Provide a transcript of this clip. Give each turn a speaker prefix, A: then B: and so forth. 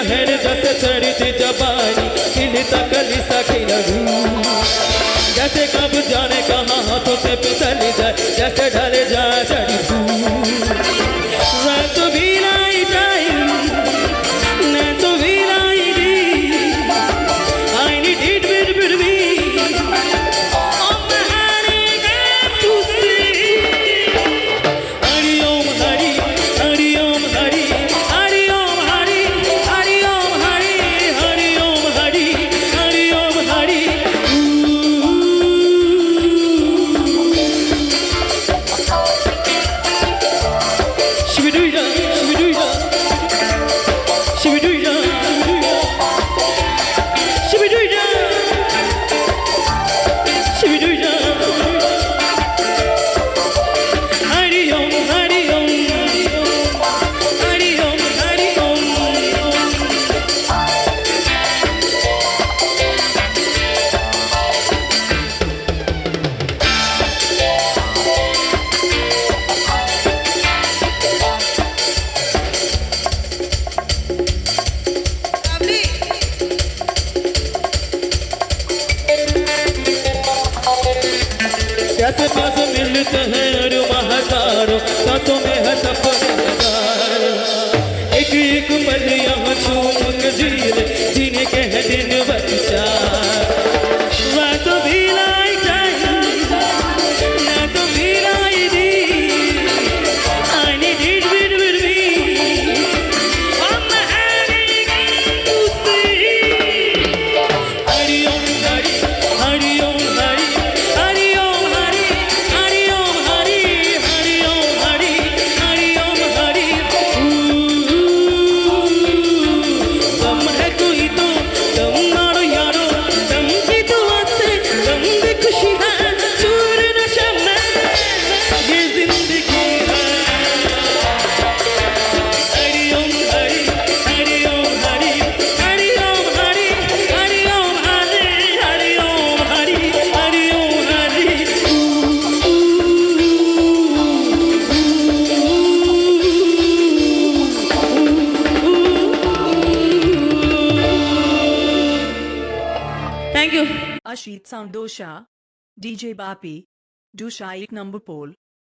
A: शहर जैसे चढ़ती जबानी खिलता कलिसा खिला जैसे कब जाने कहाँ हाथों से फिसल जाए जैसे ढले जाए चढ़ी रात भी लाई जाए मैं तो भी लाई दी I need it with me on my honey got to see Hari Om Hari Hari Om Hari Hari Om Hari Hari Om Hari Hari Om Hari Hari Om Hari Shividuya Shividuya Shividuya Shividuya Shividuya Hari Om Hari Om Hari Om Hari Om कैसे प्यासे मिलते हैं अरुमा हजारों सांसों में है सफर हजारों एक एक पल यहाँ झूम के जी ले जीने के हैं दिन बचार रात भी लाई जाए ना तो भी लाई दी I need it with me on my honey got to see Hari Om Hari Hari Om Hari Hari Om Hari Hari Om Hari Hari Om Hari Hari Om Hari गम है कोई तो गम मारो यारो गम की दुआ से गम की खुशी है चूर नशा में ये जिंदगी है Hari Om Hari Hari Om Hari Hari Om Hari Hari Om Hari Hari Om Hari Hari Om Hari Thank you.
B: Ashit Sound Dosha, DJ Bapi, Dosha 1 number pole.